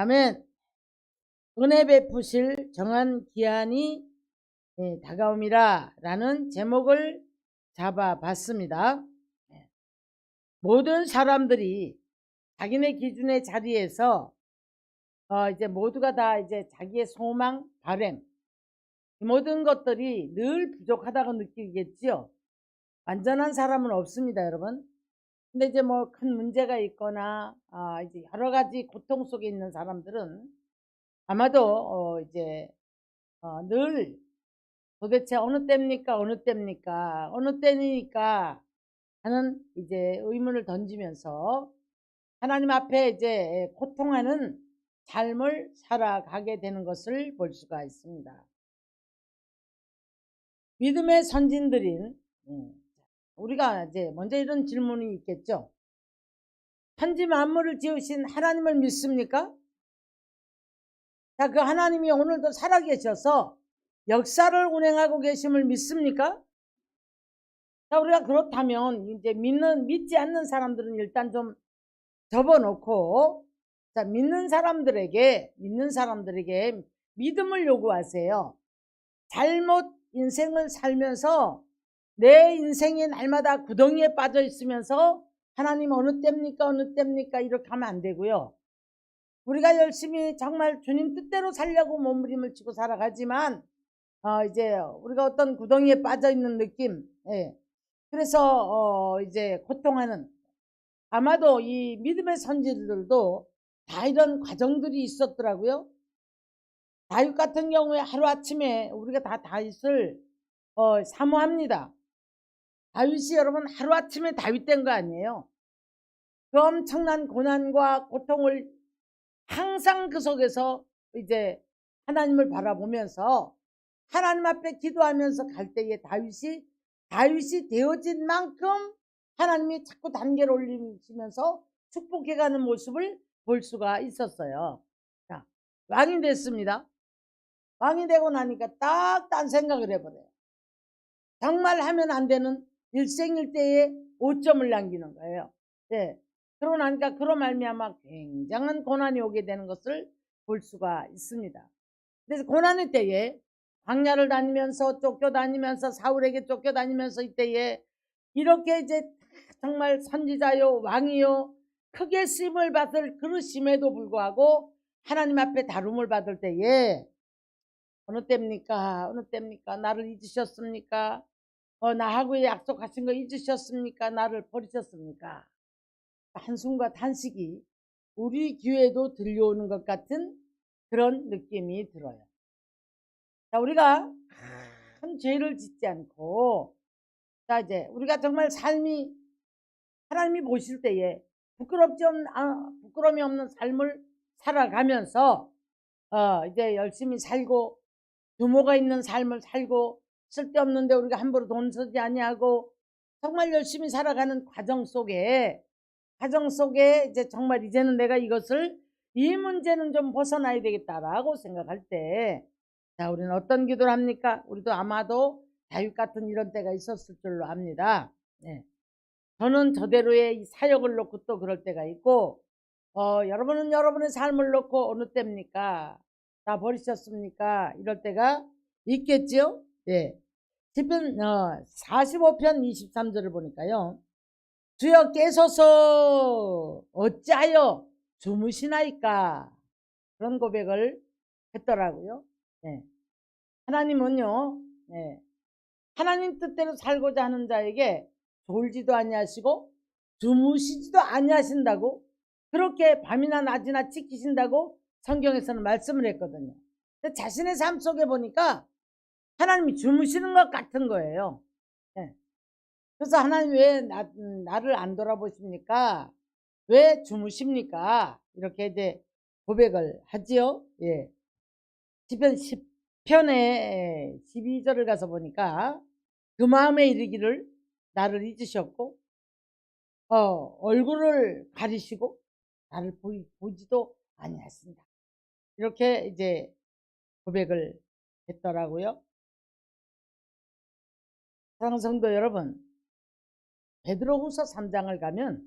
아멘. 은혜 베푸실 정한 기한이 다가옴이라 라는 제목을 잡아봤습니다. 모든 사람들이 자기네 기준의 자리에서 이제 모두가 다 이제 자기의 소망, 바람, 이 모든 것들이 늘 부족하다고 느끼겠지요. 완전한 사람은 없습니다, 여러분. 근데 이제 뭐 큰 문제가 있거나 이제 여러 가지 고통 속에 있는 사람들은 아마도 이제 늘 도대체 어느 때입니까? 어느 때입니까? 어느 때니까 하는 이제 의문을 던지면서 하나님 앞에 이제 고통하는 삶을 살아가게 되는 것을 볼 수가 있습니다. 믿음의 선진들인 우리가 이제 먼저 이런 질문이 있겠죠. 천지 만물을 지으신 하나님을 믿습니까? 자, 그 하나님이 오늘도 살아계셔서 역사를 운행하고 계심을 믿습니까? 자, 우리가 그렇다면 이제 믿지 않는 사람들은 일단 좀 접어놓고, 자, 믿는 사람들에게 믿음을 요구하세요. 잘못 인생을 살면서 내 인생이 날마다 구덩이에 빠져 있으면서 하나님 어느 때입니까? 어느 때입니까? 이렇게 하면 안 되고요. 우리가 열심히 정말 주님 뜻대로 살려고 몸부림을 치고 살아가지만 이제 우리가 어떤 구덩이에 빠져 있는 느낌, 그래서 이제 고통하는, 아마도 이 믿음의 선지들도 다 이런 과정들이 있었더라고요. 다윗 같은 경우에 하루아침에 우리가 다 다윗을 사모합니다. 다윗이 여러분 하루아침에 다윗 된 거 아니에요. 그 엄청난 고난과 고통을 항상 그 속에서 이제 하나님을 바라보면서 하나님 앞에 기도하면서 갈 때에 다윗이 되어진 만큼 하나님이 자꾸 단계를 올리시면서 축복해가는 모습을 볼 수가 있었어요. 자, 왕이 됐습니다. 왕이 되고 나니까 딱 딴 생각을 해버려요. 정말 하면 안 되는 일생일대의 오점을 남기는 거예요. 네. 그러고 나니까 그로 말미암아 굉장한 고난이 오게 되는 것을 볼 수가 있습니다. 그래서 고난의 때에 광야를 다니면서 쫓겨다니면서 사울에게 쫓겨다니면서 이때에 이렇게 이제 정말 선지자요 왕이요 크게 쓰임을 받을 그릇임에도 불구하고 하나님 앞에 다룸을 받을 때에 어느 때입니까? 어느 때입니까? 나를 잊으셨습니까? 나하고 약속하신 거 잊으셨습니까? 나를 버리셨습니까? 한숨과 탄식이 우리 귀에도 들려오는 것 같은 그런 느낌이 들어요. 자, 우리가 큰 죄를 짓지 않고, 자, 이제 우리가 정말 삶이 하나님이 보실 때에 부끄럼이 없는 삶을 살아가면서 이제 열심히 살고 규모가 있는 삶을 살고 쓸데없는데 우리가 함부로 돈 쓰지 아니하고 정말 열심히 살아가는 과정 속에 이제 정말 이제는 내가 이 문제는 좀 벗어나야 되겠다라고 생각할 때, 자, 우리는 어떤 기도를 합니까? 우리도 아마도 다윗 같은 이런 때가 있었을 줄로 압니다. 네. 저는 저대로의 사역을 놓고 또 그럴 때가 있고, 여러분은 여러분의 삶을 놓고 어느 때입니까? 다 버리셨습니까? 이럴 때가 있겠죠? 예. 시편 45편 23절을 보니까요. 주여 깨소서 어찌하여 주무시나이까? 그런 고백을 했더라고요. 네. 하나님은요, 네. 하나님 뜻대로 살고자 하는 자에게 졸지도 아니하시고 주무시지도 아니하신다고, 그렇게 밤이나 낮이나 지키신다고 성경에서는 말씀을 했거든요. 근데 자신의 삶 속에 보니까 하나님이 주무시는 것 같은 거예요. 네. 그래서 하나님 왜 나를 안 돌아보십니까? 왜 주무십니까? 이렇게 이제 고백을 하지요. 예. 시편 10편의 12절을 가서 보니까 그 마음에 이르기를 나를 잊으셨고 얼굴을 가리시고 나를 보지도 아니하신다. 이렇게 이제 고백을 했더라고요. 사랑하는 성도 여러분, 베드로후서 3장을 가면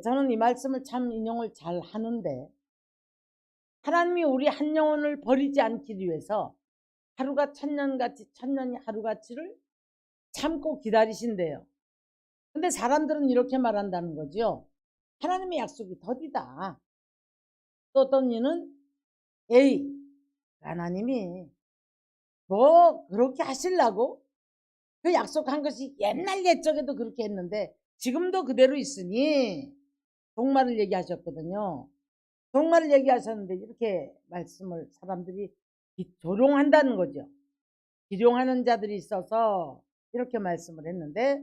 저는 이 말씀을 참 인용을 잘 하는데, 하나님이 우리 한 영혼을 버리지 않기 위해서 하루가 천년같이 천년이 하루같이를 참고 기다리신대요. 근데 사람들은 이렇게 말한다는 거죠. 하나님의 약속이 더디다. 또 어떤 이는 에이, 하나님이 뭐 그렇게 하시려고? 그 약속한 것이 옛날 옛적에도 그렇게 했는데 지금도 그대로 있으니 종말을 얘기하셨거든요. 종말을 얘기하셨는데 이렇게 말씀을 사람들이 조롱한다는 거죠. 기룡하는 자들이 있어서 이렇게 말씀을 했는데,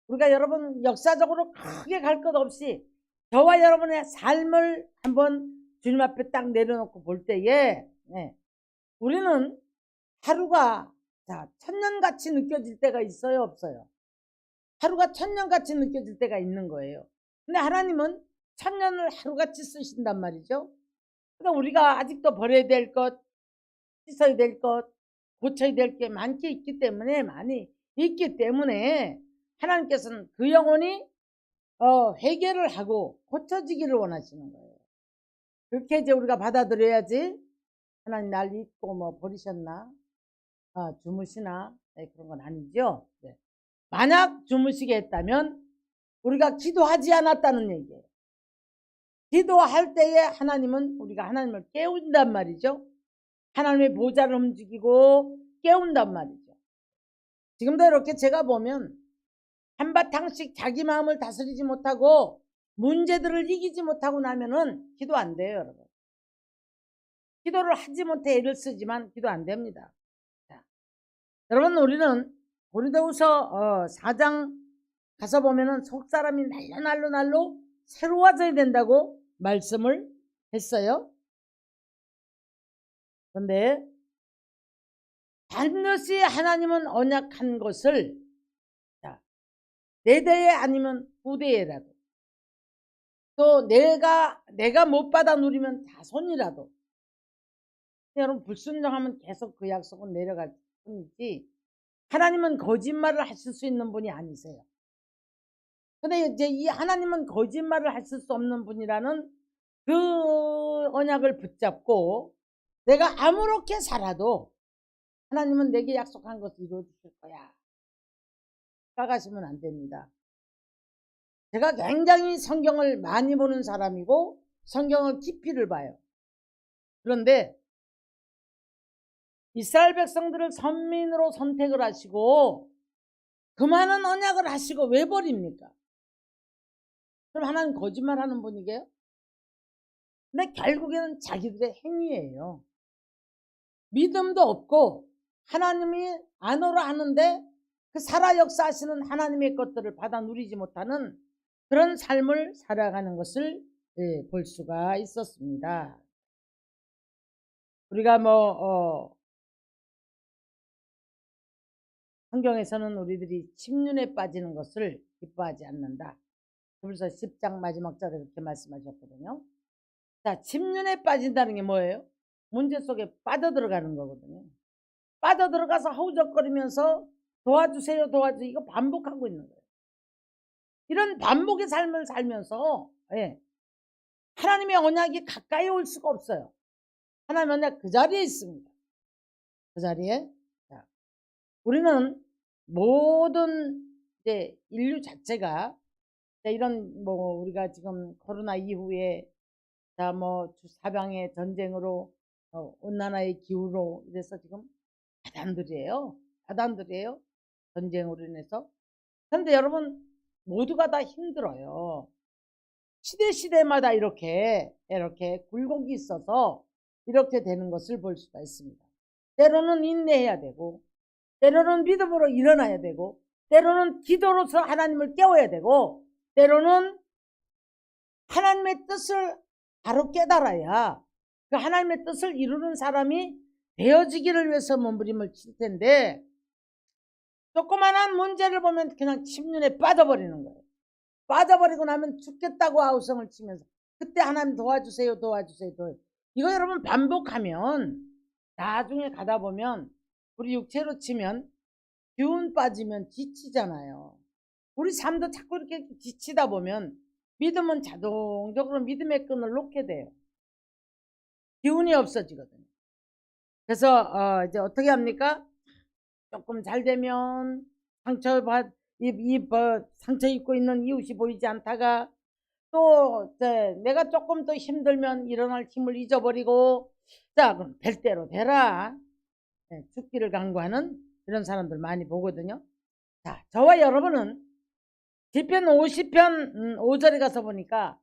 우리가 여러분 역사적으로 크게 갈 것 없이 저와 여러분의 삶을 한번 주님 앞에 딱 내려놓고 볼 때에 우리는 하루가 천년같이 느껴질 때가 있어요, 없어요? 하루가 천년같이 느껴질 때가 있는 거예요. 근데 하나님은 천년을 하루같이 쓰신단 말이죠. 그러니까 우리가 아직도 버려야 될 것, 씻어야 될 것, 고쳐야 될 게 많이 있기 때문에 하나님께서는 그 영혼이 회개를 하고 고쳐지기를 원하시는 거예요. 그렇게 이제 우리가 받아들여야지, 하나님 날 잊고 뭐 버리셨나, 주무시나, 그런 건 아니죠. 만약 주무시게 했다면 우리가 기도하지 않았다는 얘기예요. 기도할 때에 하나님은 우리가 하나님을 깨운단 말이죠. 하나님의 보좌를 움직이고 깨운단 말이죠. 지금도 이렇게 제가 보면 한바탕씩 자기 마음을 다스리지 못하고 문제들을 이기지 못하고 나면은 기도 안 돼요, 여러분. 기도를 하지 못해 애를 쓰지만 기도 안 됩니다. 자, 여러분, 우리는 고린도후서 4장 가서 보면은 속사람이 날로 새로워져야 된다고 말씀을 했어요. 그런데 반드시 하나님은 언약한 것을 내 대에 아니면 후대에라도, 또 내가 못 받아 누리면 자손이라도, 여러분 불순종하면 계속 그 약속은 내려갈 뿐이지 하나님은 거짓말을 하실 수 있는 분이 아니세요. 근데 이제 이 하나님은 거짓말을 하실 수 없는 분이라는 그 언약을 붙잡고 내가 아무렇게 살아도 하나님은 내게 약속한 것을 이루어 주실 거야 생각하시면 안 됩니다. 제가 굉장히 성경을 많이 보는 사람이고 성경을 깊이를 봐요. 그런데 이스라엘 백성들을 선민으로 선택을 하시고 그 많은 언약을 하시고 왜 버립니까? 그럼 하나님 거짓말하는 분이게요? 근데 결국에는 자기들의 행위예요. 믿음도 없고 하나님이 안 오라 하는데 그 살아 역사하시는 하나님의 것들을 받아 누리지 못하는 그런 삶을 살아가는 것을 볼 수가 있었습니다. 우리가 성경에서는 우리들이 침륜에 빠지는 것을 기뻐하지 않는다. 그래서 10장 마지막 절에 그렇게 말씀하셨거든요. 자, 침륜에 빠진다는 게 뭐예요? 문제 속에 빠져들어가는 거거든요. 빠져들어가서 허우적거리면서 도와주세요, 도와주세요. 이거 반복하고 있는 거예요. 이런 반복의 삶을 살면서 하나님의 언약이 가까이 올 수가 없어요. 하나님의 언약 그 자리에 있습니다. 그 자리에. 자, 우리는 모든 이제 인류 자체가 이런 우리가 지금 코로나 이후에 사방의 전쟁으로 온난화의 기후로 이래서 지금 다단들이에요. 전쟁으로 인해서. 그런데 여러분 모두가 다 힘들어요. 시대마다 이렇게 굴곡이 있어서 이렇게 되는 것을 볼 수가 있습니다. 때로는 인내해야 되고, 때로는 믿음으로 일어나야 되고, 때로는 기도로서 하나님을 깨워야 되고, 때로는 하나님의 뜻을 바로 깨달아야 그 하나님의 뜻을 이루는 사람이 되어지기를 위해서 몸부림을 칠 텐데, 조그만한 문제를 보면 그냥 침륜에 빠져버리는 거예요. 빠져버리고 나면 죽겠다고 아우성을 치면서 그때 하나님 도와주세요. 이거 여러분 반복하면 나중에 가다 보면 우리 육체로 치면 기운 빠지면 지치잖아요. 우리 삶도 자꾸 이렇게 지치다 보면 믿음은 자동적으로 믿음의 끈을 놓게 돼요. 기운이 없어지거든요. 그래서 이제 어떻게 합니까? 조금 잘 되면 상처 입고 있는 이웃이 보이지 않다가 또 내가 조금 더 힘들면 일어날 힘을 잊어버리고 자 그럼 될 대로 되라. 죽기를 강구하는 이런 사람들 많이 보거든요. 자, 저와 여러분은 시편 50편 5절에 가서 보니까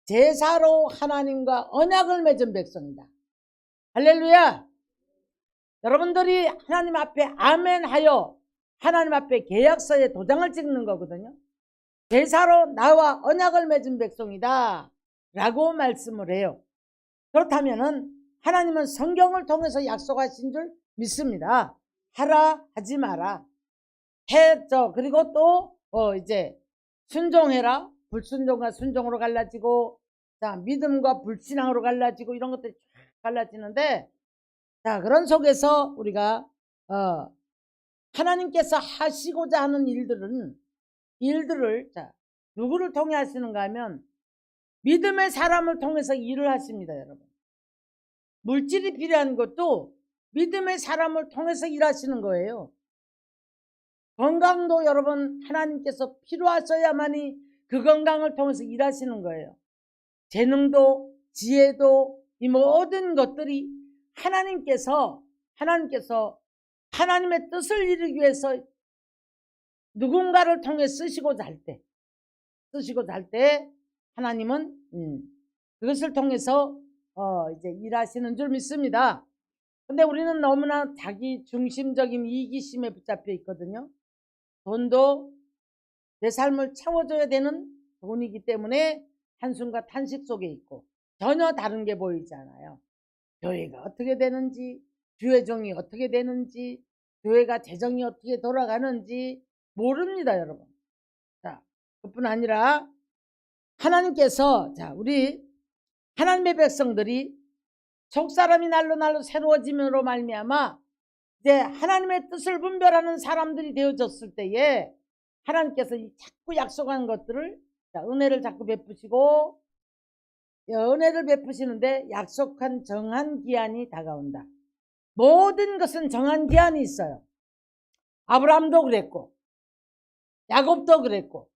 제사로 하나님과 언약을 맺은 백성이다. 할렐루야. 여러분들이 하나님 앞에 아멘하여 하나님 앞에 계약서에 도장을 찍는 거거든요. 제사로 나와 언약을 맺은 백성이다 라고 말씀을 해요. 그렇다면은 하나님은 성경을 통해서 약속하신 줄 믿습니다. 하라 하지 마라. 그리고 또 이제 순종해라. 불순종과 순종으로 갈라지고 자 믿음과 불신앙으로 갈라지고 이런 것들이 쫙 갈라지는데 자 그런 속에서 우리가 하나님께서 하시고자 하는 일들을 자 누구를 통해 하시는가 하면 믿음의 사람을 통해서 일을 하십니다. 여러분 물질이 필요한 것도 믿음의 사람을 통해서 일하시는 거예요. 건강도 여러분 하나님께서 필요하셔야만이 그 건강을 통해서 일하시는 거예요. 재능도 지혜도 이 모든 것들이 하나님께서 하나님의 뜻을 이루기 위해서 누군가를 통해 쓰시고자 할 때 하나님은 그것을 통해서 이제 일하시는 줄 믿습니다. 근데 우리는 너무나 자기 중심적인 이기심에 붙잡혀 있거든요. 돈도 내 삶을 채워줘야 되는 돈이기 때문에 한숨과 탄식 속에 있고 전혀 다른 게 보이지 않아요. 교회가 어떻게 되는지, 주회종이 어떻게 되는지, 교회가 재정이 어떻게 돌아가는지 모릅니다, 여러분. 자, 그뿐 아니라 하나님께서 우리 하나님의 백성들이 속사람이 날로 새로워짐으로 말미암아 이제 하나님의 뜻을 분별하는 사람들이 되어졌을 때에 하나님께서 자꾸 약속한 것들을 은혜를 자꾸 베푸시고 은혜를 베푸시는데 약속한 정한 기한이 다가온다. 모든 것은 정한 기한이 있어요. 아브라함도 그랬고 야곱도 그랬고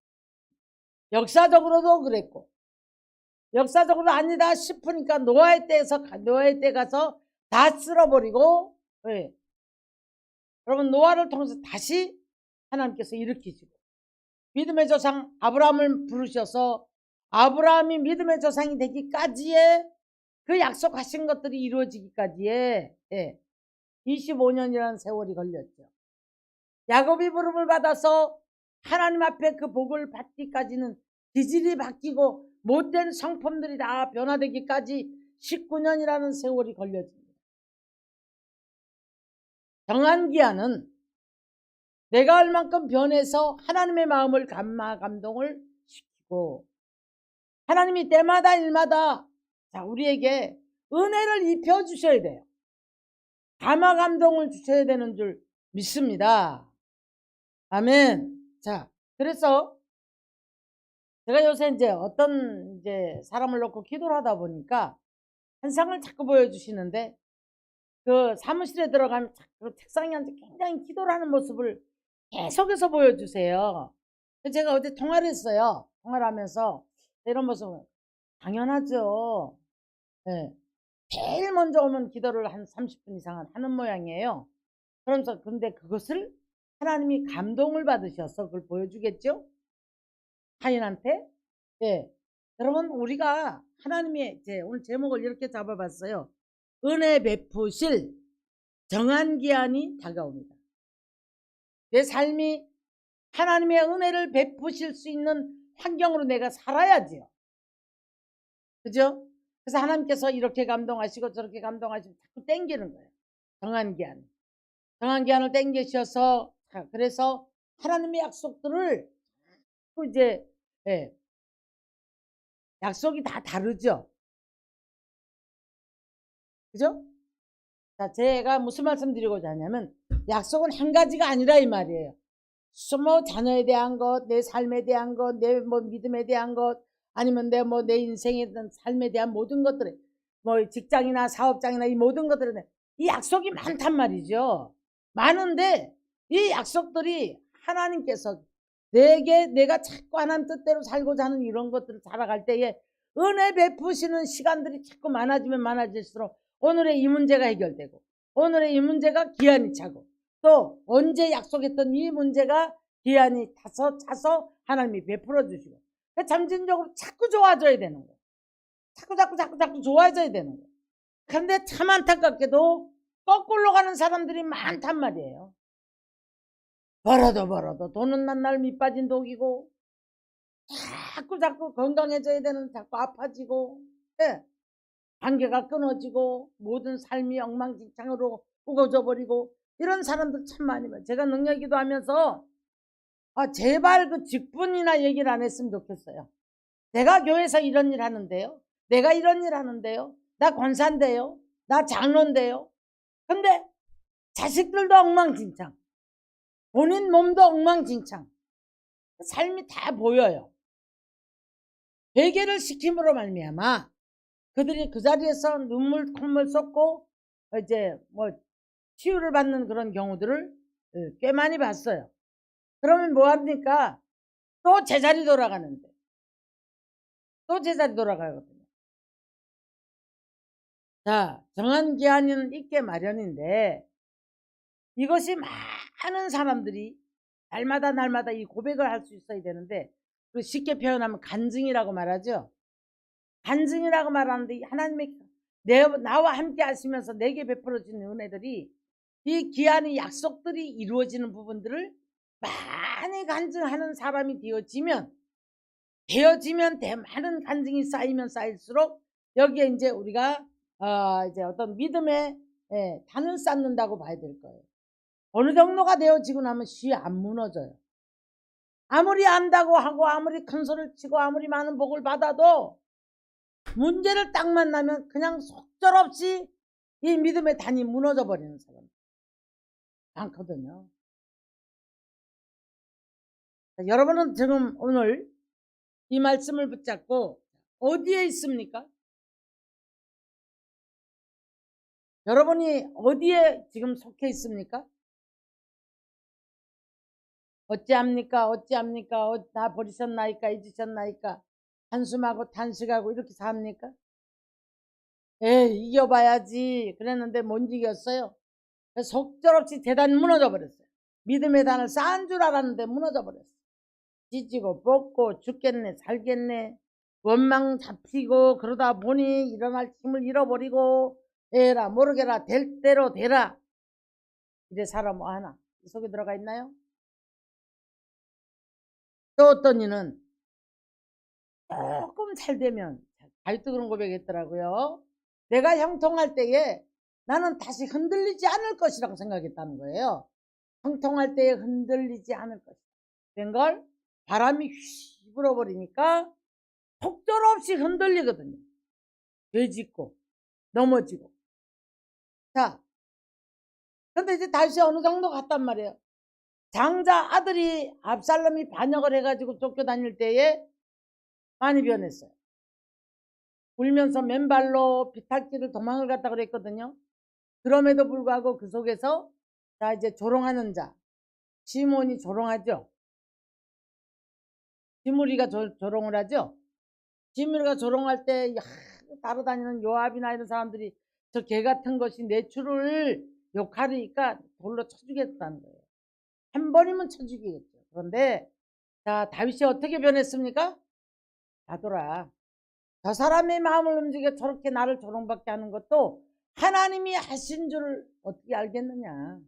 역사적으로도 그랬고 역사적으로 아니다 싶으니까 노아의 때 가서 다 쓸어버리고 여러분 노아를 통해서 다시 하나님께서 일으키시고 믿음의 조상 아브라함을 부르셔서 아브라함이 믿음의 조상이 되기까지의 그 약속하신 것들이 이루어지기까지의 25년이라는 세월이 걸렸죠. 야곱이 부름을 받아서 하나님 앞에 그 복을 받기까지는 기질이 바뀌고 못된 성품들이 다 변화되기까지 19년이라는 세월이 걸려집니다. 정한 기한은 내가 얼만큼 변해서 하나님의 마음을 감동을 시키고 하나님이 때마다 일마다 우리에게 은혜를 입혀주셔야 돼요. 감동을 주셔야 되는 줄 믿습니다. 아멘. 자, 그래서 제가 요새 어떤 사람을 놓고 기도를 하다 보니까 환상을 자꾸 보여주시는데 그 사무실에 들어가면 자꾸 책상에 앉아 굉장히 기도를 하는 모습을 계속해서 보여주세요. 제가 어제 통화를 했어요. 통화를 하면서 이런 모습은 당연하죠. 제일 먼저 오면 기도를 한 30분 이상은 하는 모양이에요. 그러면서 근데 그것을 하나님이 감동을 받으셔서 그걸 보여주겠죠? 타인한테? 여러분 우리가 하나님의 오늘 제목을 이렇게 잡아봤어요. 은혜 베푸실 정한 기한이 다가옵니다. 내 삶이 하나님의 은혜를 베푸실 수 있는 환경으로 내가 살아야지요. 그죠? 그래서 하나님께서 이렇게 감동하시고 저렇게 감동하시고 자꾸 땡기는 거예요. 정한 기한을 땡기셔서 그래서 하나님의 약속들을 약속이 다 다르죠. 그죠? 자, 제가 무슨 말씀 드리고자 하냐면 약속은 한 가지가 아니라 이 말이에요. 자녀에 대한 것, 내 삶에 대한 것, 내 믿음에 대한 것, 아니면 내 인생에 대한 삶에 대한 모든 것들에 뭐 직장이나 사업장이나 이 모든 것들에 이 약속이 많단 말이죠. 많은데 이 약속들이 하나님께서 내가 자꾸 하나님 뜻대로 살고자 하는 이런 것들을 살아갈 때에 은혜 베푸시는 시간들이 자꾸 많아지면 많아질수록 오늘의 이 문제가 해결되고 오늘의 이 문제가 기한이 차고 또 언제 약속했던 이 문제가 기한이 차서 하나님이 베풀어 주시고 점진적으로 자꾸 좋아져야 되는 거예요. 자꾸 좋아져야 되는 거예요. 그런데 참 안타깝게도 거꾸로 가는 사람들이 많단 말이에요. 벌어도 돈은 만날 밑빠진 독이고 자꾸 건강해져야 되는 자꾸 아파지고 예. 관계가 끊어지고 모든 삶이 엉망진창으로 우거져 버리고 이런 사람들 참 많이 봐요. 제가 능력기도 하면서 제발 그 직분이나 얘기를 안 했으면 좋겠어요. 내가 교회에서 이런 일 하는데요. 내가 이런 일 하는데요. 나 권사인데요. 나 장로인데요. 근데 자식들도 엉망진창. 본인 몸도 엉망진창. 삶이 다 보여요. 회개를 시킴으로 말미암아 그들이 그 자리에서 눈물 콧물 쏟고 이제 뭐 치유를 받는 그런 경우들을 꽤 많이 봤어요. 그러면 뭐 합니까? 또 제자리 돌아가는데 또 제자리 돌아가거든요. 자, 정한 기한은 있게 마련인데 이것이 많은 사람들이 날마다 이 고백을 할 수 있어야 되는데 쉽게 표현하면 간증이라고 말하죠. 간증이라고 말하는데 하나님이 나와 함께 하시면서 내게 베풀어 주는 은혜들이 이 기한의 약속들이 이루어지는 부분들을 많이 간증하는 사람이 되어지면 많은 간증이 쌓이면 쌓일수록 여기에 이제 우리가 이제 어떤 믿음의 단을 쌓는다고 봐야 될 거예요. 어느 정도가 되어지고 나면 쉬 안 무너져요. 아무리 안다고 하고 아무리 큰 소리를 치고 아무리 많은 복을 받아도 문제를 딱 만나면 그냥 속절없이 이 믿음의 단이 무너져 버리는 사람 많거든요. 여러분은 지금 오늘 이 말씀을 붙잡고 어디에 있습니까? 여러분이 어디에 지금 속해 있습니까? 어찌합니까? 나 버리셨나이까? 잊으셨나이까? 한숨하고 탄식하고 이렇게 삽니까? 이겨봐야지 그랬는데 못 이겼어요. 속절없이 대단히 무너져 버렸어요. 믿음의 단을 쌓은 줄 알았는데 무너져 버렸어요. 찢지고 뽑고 죽겠네 살겠네 원망 잡히고 그러다 보니 일어날 힘을 잃어버리고 에라 모르게라 될 대로 되라 이래 살아 뭐 하나 이 속에 들어가 있나요? 또 어떤 이는 조금 잘 되면 다윗도 그런 고백했더라고요. 내가 형통할 때에 나는 다시 흔들리지 않을 것이라고 생각했다는 거예요. 형통할 때에 흔들리지 않을 것이다. 된걸 바람이 휘 불어버리니까 속절없이 흔들리거든요. 되짚고 넘어지고. 자, 근데 이제 다시 어느 정도 갔단 말이에요. 장자 아들이 압살롬이 반역을 해가지고 쫓겨다닐 때에 많이 변했어요. 울면서 맨발로 비탈길을 도망을 갔다 그랬거든요. 그럼에도 불구하고 그 속에서 자 이제 조롱하는 자 시몬이 조롱하죠. 지므리가 조롱을 하죠. 지므리가 조롱할 때 따라다니는 요압이나 이런 사람들이 저 개 같은 것이 내 주를 욕하니까 돌로 쳐주겠다는 거예요. 한 번이면 쳐주겠죠. 그런데 자 다윗이 어떻게 변했습니까? 가더라. 저 사람의 마음을 움직여 저렇게 나를 조롱받게 하는 것도 하나님이 하신 줄 어떻게 알겠느냐.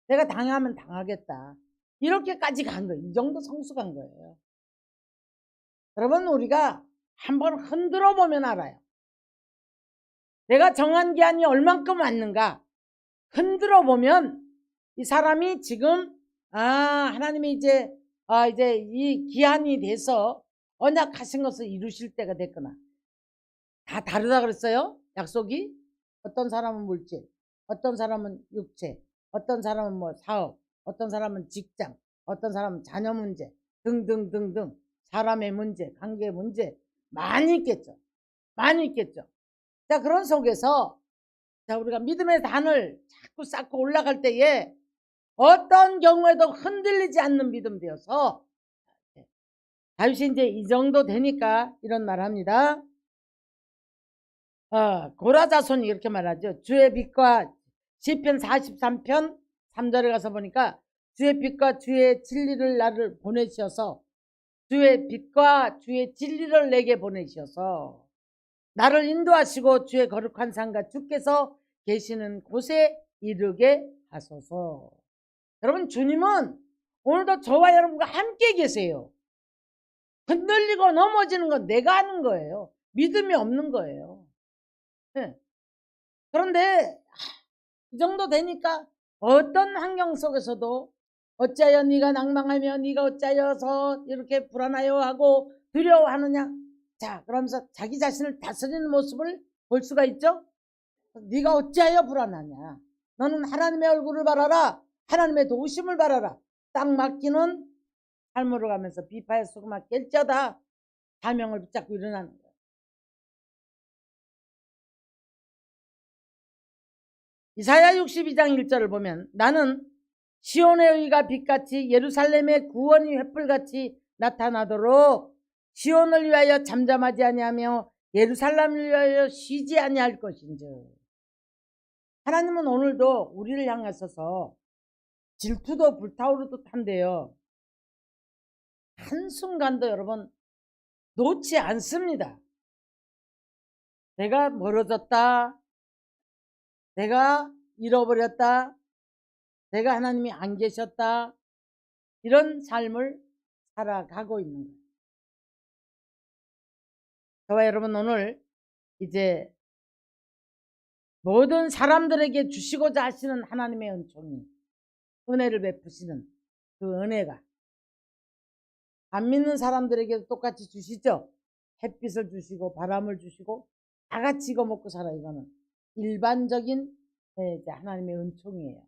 내가 당하면 당하겠다. 이렇게까지 간 거예요. 이 정도 성수 간 거예요. 여러분 우리가 한번 흔들어 보면 알아요. 내가 정한 기한이 얼만큼 왔는가 흔들어 보면 이 사람이 지금 하나님이 이제 이 기한이 돼서 언약하신 것을 이루실 때가 됐구나. 다 다르다 그랬어요. 약속이 어떤 사람은 물질, 어떤 사람은 육체, 어떤 사람은 뭐 사업, 어떤 사람은 직장, 어떤 사람은 자녀 문제 등등등등 사람의 문제, 관계 문제 많이 있겠죠. 많이 있겠죠. 자, 그런 속에서 자, 우리가 믿음의 단을 자꾸 쌓고 올라갈 때에 어떤 경우에도 흔들리지 않는 믿음 되어서 다윗이 이제 이 정도 되니까 이런 말 합니다. 고라 자손이 이렇게 말하죠. 주의 빛과 시편 43편 3절에 가서 보니까 주의 빛과 주의 진리를 나를 보내셔서 주의 빛과 주의 진리를 내게 보내셔서 나를 인도하시고 주의 거룩한 산과 주께서 계시는 곳에 이르게 하소서. 여러분, 주님은 오늘도 저와 여러분과 함께 계세요. 흔들리고 넘어지는 건 내가 하는 거예요. 믿음이 없는 거예요. 네. 그런데 이 정도 되니까 어떤 환경 속에서도 어찌하여 네가 낭망하며 네가 어찌하여서 이렇게 불안하여 하고 두려워하느냐. 자, 그러면서 자기 자신을 다스리는 모습을 볼 수가 있죠. 네가 어찌하여 불안하냐. 너는 하나님의 얼굴을 바라라. 하나님의 도우심을 바라라. 딱 맡기는 삶으로 가면서 비파에 수고만 깰자다 사명을 붙잡고 일어나는 거예요. 이사야 62장 1절을 보면 나는 시온의 의가 빛같이 예루살렘의 구원이 횃불같이 나타나도록 시온을 위하여 잠잠하지 아니하며 예루살렘을 위하여 쉬지 아니할 것인즉. 하나님은 오늘도 우리를 향하셔서 질투도 불타오르듯 한데요, 한순간도 여러분 놓지 않습니다. 내가 멀어졌다, 내가 잃어버렸다, 내가 하나님이 안 계셨다, 이런 삶을 살아가고 있는 거예요. 저와 여러분 오늘 이제 모든 사람들에게 주시고자 하시는 하나님의 은총이, 은혜를 베푸시는 그 은혜가 안 믿는 사람들에게도 똑같이 주시죠. 햇빛을 주시고 바람을 주시고 다 같이 이거 먹고 살아. 이거는 일반적인 하나님의 은총이에요.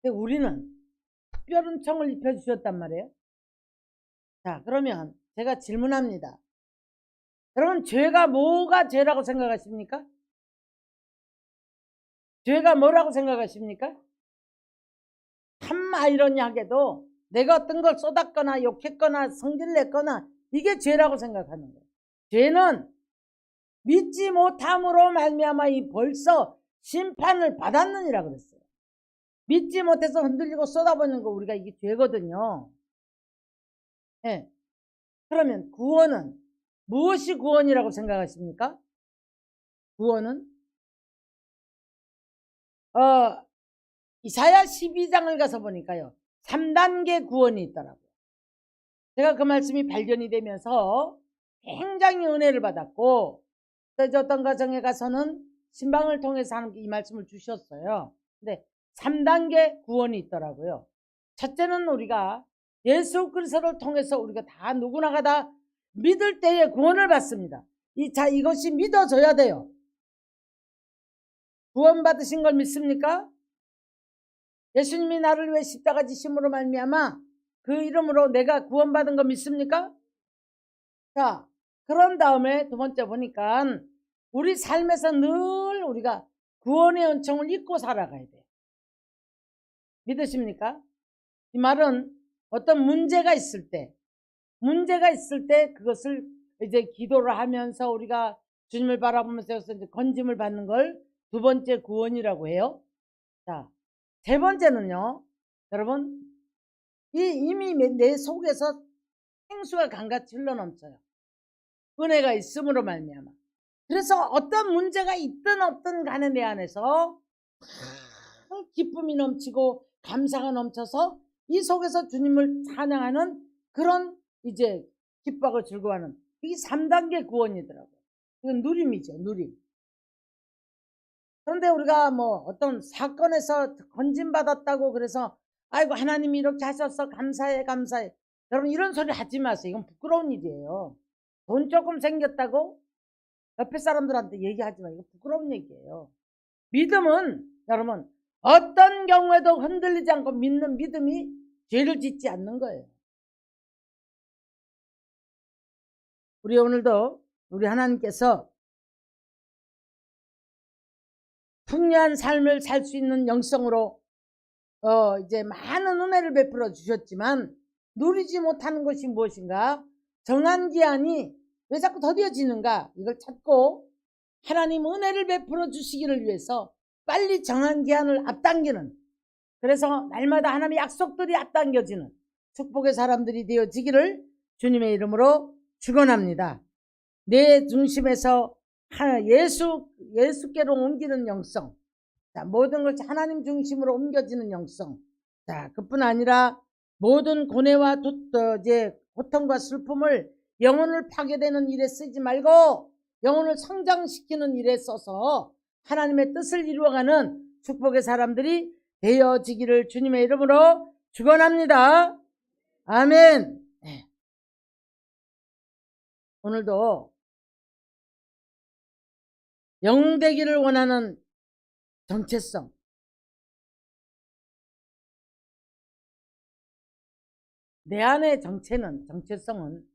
근데 우리는 특별 은총을 입혀주셨단 말이에요. 자, 그러면 제가 질문합니다. 여러분, 죄가 뭐가 죄라고 생각하십니까? 죄가 뭐라고 생각하십니까? 참 아이러니하게도 내가 어떤 걸 쏟았거나 욕했거나 성질냈거나 이게 죄라고 생각하는 거예요. 죄는 믿지 못함으로 말미암아 이 벌써 심판을 받았느니라 그랬어요. 믿지 못해서 흔들리고 쏟아버리는 거 우리가 이게 죄거든요. 네. 그러면 구원은 무엇이 구원이라고 생각하십니까? 구원은 이사야 12장을 가서 보니까요 3단계 구원이 있더라고요. 제가 그 말씀이 발견이 되면서 굉장히 은혜를 받았고, 어떤 가정에 가서는 신방을 통해서 하나님께 이 말씀을 주셨어요. 근데 3단계 구원이 있더라고요. 첫째는 우리가 예수 그리스도를 통해서 우리가 다 누구나가 다 믿을 때에 구원을 받습니다. 이것이 믿어져야 돼요. 구원 받으신 걸 믿습니까? 예수님이 나를 위해 십자가 지심으로 말미암아 그 이름으로 내가 구원받은 거 믿습니까? 자, 그런 다음에 두 번째 보니까 우리 삶에서 늘 우리가 구원의 은총을 잊고 살아가야 돼요. 믿으십니까? 이 말은 어떤 문제가 있을 때 그것을 이제 기도를 하면서 우리가 주님을 바라보면서 이제 건짐을 받는 걸 두 번째 구원이라고 해요. 자, 세 번째는요, 여러분, 이미 내 속에서 생수가 강같이 흘러넘쳐요. 은혜가 있음으로 말미암아. 그래서 어떤 문제가 있든 없든 간에 내 안에서 기쁨이 넘치고 감사가 넘쳐서 이 속에서 주님을 찬양하는 그런 이제 기뻐하고 즐거워하는 이게 3단계 구원이더라고요. 이건 누림이죠, 누림. 그런데 우리가 뭐 어떤 사건에서 건진받았다고 그래서 아이고 하나님이 이렇게 하셔서 감사해 감사해. 여러분 이런 소리 하지 마세요. 이건 부끄러운 일이에요. 돈 조금 생겼다고 옆에 사람들한테 얘기하지 마. 이거 부끄러운 얘기예요. 믿음은 여러분 어떤 경우에도 흔들리지 않고 믿는 믿음이 죄를 짓지 않는 거예요. 우리 오늘도 우리 하나님께서 풍요한 삶을 살 수 있는 영성으로 이제 많은 은혜를 베풀어 주셨지만 누리지 못하는 것이 무엇인가? 정한 기한이 왜 자꾸 더뎌지는가? 이걸 찾고 하나님 은혜를 베풀어 주시기를 위해서 빨리 정한 기한을 앞당기는, 그래서 날마다 하나님의 약속들이 앞당겨지는 축복의 사람들이 되어지기를 주님의 이름으로 축원합니다. 내 중심에서 예수께로 옮기는 영성, 자, 모든 것이 하나님 중심으로 옮겨지는 영성. 자, 그뿐 아니라 모든 고뇌와 고통과 슬픔을 영혼을 파괴되는 일에 쓰지 말고 영혼을 성장시키는 일에 써서 하나님의 뜻을 이루어가는 축복의 사람들이 되어지기를 주님의 이름으로 축원합니다. 아멘. 네. 오늘도 영되기를 원하는 정체성, 내 안의 정체성은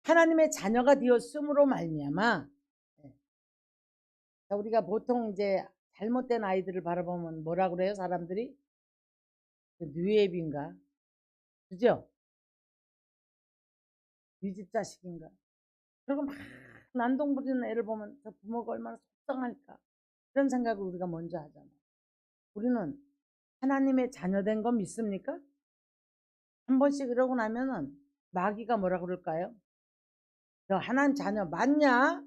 하나님의 자녀가 되었음으로 말미암아, 우리가 보통 이제 잘못된 아이들을 바라보면 뭐라 그래요? 사람들이 뉴에비인가, 그죠? 뉴집 자식인가. 그리고 막 난동 부리는 애를 보면 저 부모가 얼마나 속상할까, 그런 생각을 우리가 먼저 하잖아요. 우리는 하나님의 자녀된 거 믿습니까? 한 번씩 이러고 나면은 마귀가 뭐라 그럴까요? 너 하나님 자녀 맞냐?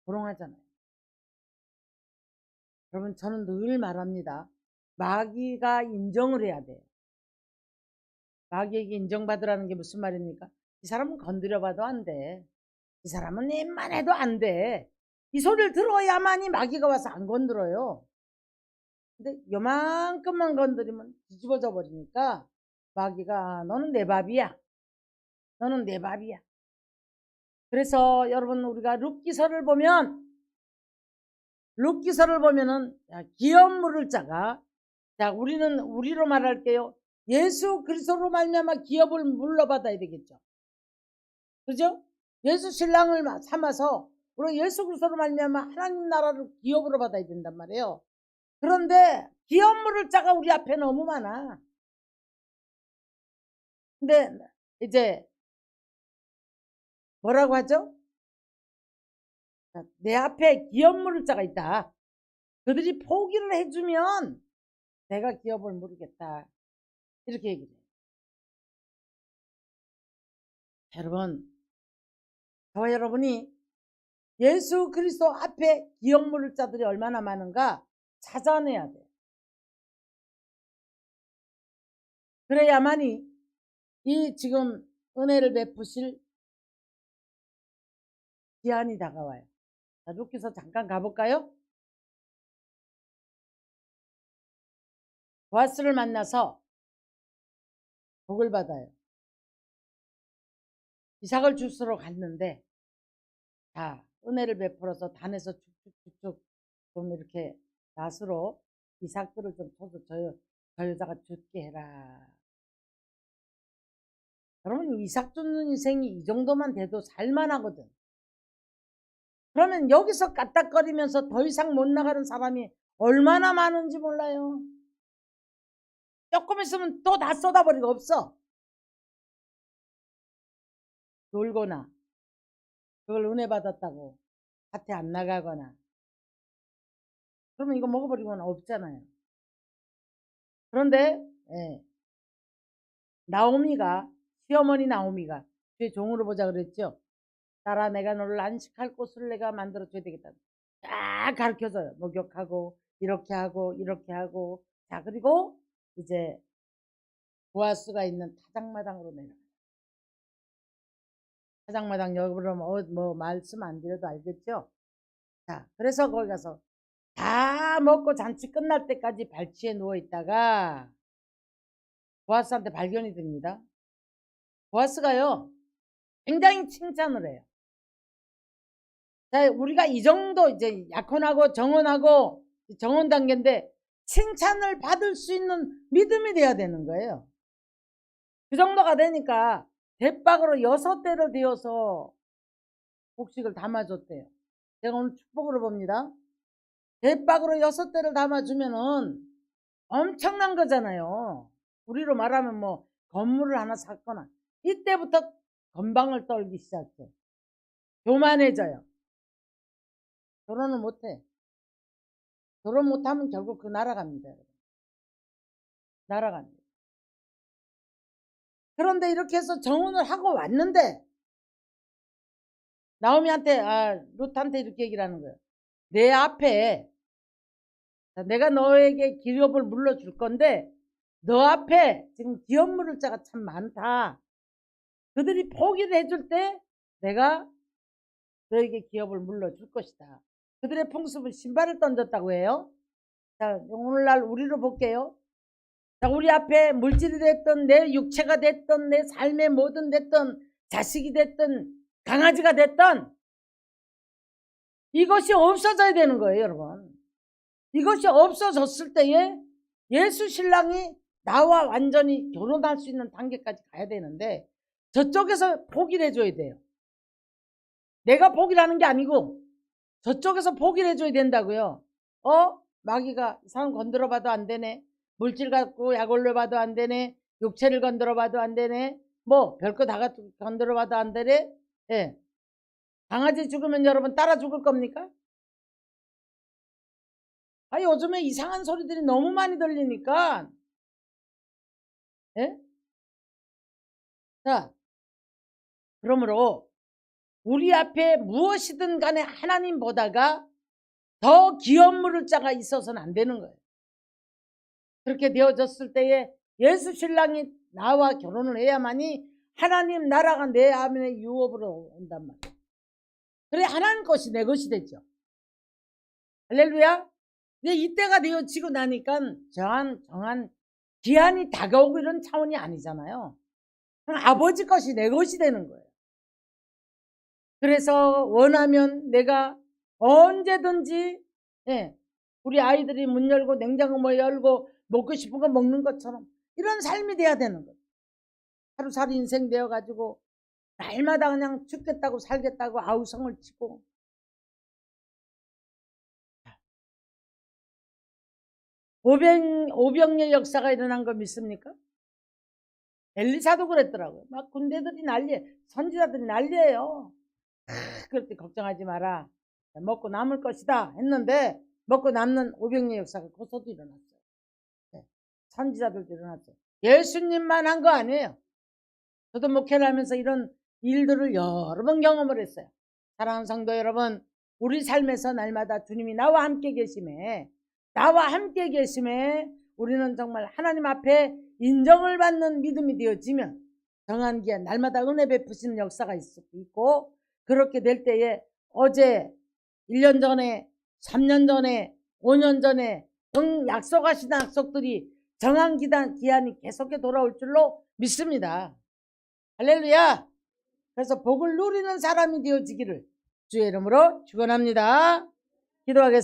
조롱하잖아요. 여러분, 저는 늘 말합니다. 마귀가 인정을 해야 돼요. 마귀에게 인정받으라는 게 무슨 말입니까? 이 사람은 건드려봐도 안 돼. 이 사람은 입만 해도 안 돼. 이 소리를 들어야만이 마귀가 와서 안 건드려요. 근데 요만큼만 건드리면 뒤집어져 버리니까 마귀가 너는 내 밥이야. 너는 내 밥이야. 그래서 여러분, 우리가 룻기서를 보면은 기업 물을 자가, 자, 우리로 말할게요. 예수 그리스도로 말미암아 기업을 물러받아야 되겠죠. 그죠? 예수 신랑을 삼아서 우리 예수 그리스도로 말미암아 하나님 나라를 기업으로 받아야 된단 말이에요. 그런데 기업 물을 자가 우리 앞에 너무 많아. 근데 이제 뭐라고 하죠? 내 앞에 기업 물을 자가 있다. 그들이 포기를 해주면 내가 기업을 물겠다. 이렇게 얘기해요. 여러분, 저와 여러분이 예수 그리스도 앞에 기업 물을 자들이 얼마나 많은가 찾아내야 돼요. 그래야만이 이 지금 은혜를 베푸실 기한이 다가와요. 자, 룻기서 잠깐 가볼까요? 보아스를 만나서 복을 받아요. 이삭을 주스러 갔는데, 자, 은혜를 베풀어서 단에서 쭉쭉쭉쭉 좀 이렇게 낫으로 이삭들을 좀 쳐서 저 여자가 죽게 해라. 여러분, 이삭 줍는 인생이 이 정도만 돼도 살만하거든. 그러면 여기서 까딱거리면서 더 이상 못 나가는 사람이 얼마나 많은지 몰라요. 조금 있으면 또 다 쏟아버리고 없어. 놀거나 그걸 은혜 받았다고 밭에 안 나가거나, 그러면 이거 먹어버리고는 없잖아요. 그런데 시어머니 나오미가 주의 종으로 보자 그랬죠. 딸아, 내가 너를 안식할 곳을 내가 만들어 줘야 되겠다. 딱 가르쳐줘요. 목욕하고 이렇게 하고 이렇게 하고. 자, 그리고 이제 보아스가 있는 타작마당으로 내려가요. 타작마당, 여러분 뭐 말씀 안 드려도 알겠죠. 자, 그래서 거기 가서 다 먹고 잔치 끝날 때까지 발치에 누워 있다가 보아스한테 발견이 됩니다. 보아스가요 굉장히 칭찬을 해요. 자, 우리가 이 정도 이제 약혼하고 정혼 단계인데 칭찬을 받을 수 있는 믿음이 돼야 되는 거예요. 그 정도가 되니까 대박으로 6대를 되어서 곡식을 담아줬대요. 제가 오늘 축복으로 봅니다. 대박으로 6대를 담아주면은 엄청난 거잖아요. 우리로 말하면 뭐 건물을 하나 샀거나 이때부터 건방을 떨기 시작해. 교만해져요. 결혼을 못해. 결혼 못하면 결국 그 날아갑니다. 날아갑니다. 그런데 이렇게 해서 정혼을 하고 왔는데 나오미한테 룻한테 이렇게 얘기를 하는 거예요. 내 앞에 내가 너에게 기업을 물려줄 건데 너 앞에 지금 기업 물을 자가 참 많다. 그들이 포기를 해줄 때 내가 너에게 기업을 물려줄 것이다. 그들의 풍습은 신발을 던졌다고 해요. 자, 오늘날 우리로 볼게요. 자, 우리 앞에 물질이 됐든 내 육체가 됐든 내 삶의 뭐든 됐든 자식이 됐든 강아지가 됐든 이것이 없어져야 되는 거예요, 여러분. 이것이 없어졌을 때에 예수 신랑이 나와 완전히 결혼할 수 있는 단계까지 가야 되는데 저쪽에서 포기를 해줘야 돼요. 내가 포기를 하는 게 아니고 저쪽에서 포기를 해줘야 된다고요. 마귀가 이 사람 건드려 봐도 안 되네. 물질 갖고 약 올려 봐도 안 되네. 육체를 건드려 봐도 안 되네. 뭐 별거 다 건드려 봐도 안 되네. 예. 강아지 죽으면 여러분 따라 죽을 겁니까? 요즘에 이상한 소리들이 너무 많이 들리니까. 예? 자, 그러므로 우리 앞에 무엇이든 간에 하나님보다가 더 기업 물을 자가 있어서는 안 되는 거예요. 그렇게 되어졌을 때에 예수 신랑이 나와 결혼을 해야만이 하나님 나라가 내 안에 유업으로 온단 말이에요. 그래 하나님 것이 내 것이 되죠. 할렐루야. 근데 이때가 되어지고 나니까 정한 기한이 다가오고 이런 차원이 아니잖아요. 아버지 것이 내 것이 되는 거예요. 그래서 원하면 내가 언제든지 우리 아이들이 문 열고 냉장고 뭐 열고 먹고 싶은 거 먹는 것처럼 이런 삶이 돼야 되는 거예요. 하루살이 인생 되어가지고 날마다 그냥 죽겠다고 살겠다고 아우성을 치고 오병의 역사가 일어난 거 믿습니까? 엘리사도 그랬더라고요. 막 군대들이 난리에 선지자들이 난리예요. 그럴 때 걱정하지 마라. 먹고 남을 것이다 했는데 먹고 남는 오병의 역사가 거기서도 일어났어요. 선지자들도 일어났어요. 예수님만 한 거 아니에요. 저도 목회를 하면서 이런 일들을 여러 번 경험을 했어요. 사랑하는 성도 여러분, 우리 삶에서 날마다 주님이 나와 함께 계심에 우리는 정말 하나님 앞에 인정을 받는 믿음이 되어지면 정한 기한 날마다 은혜 베푸시는 역사가 있고 그렇게 될 때에 어제 1년 전에 3년 전에 5년 전에 약속하신 약속들이 정한 기한이 계속해 돌아올 줄로 믿습니다. 할렐루야. 그래서 복을 누리는 사람이 되어지기를 주의 이름으로 축원합니다. 기도하겠습니다.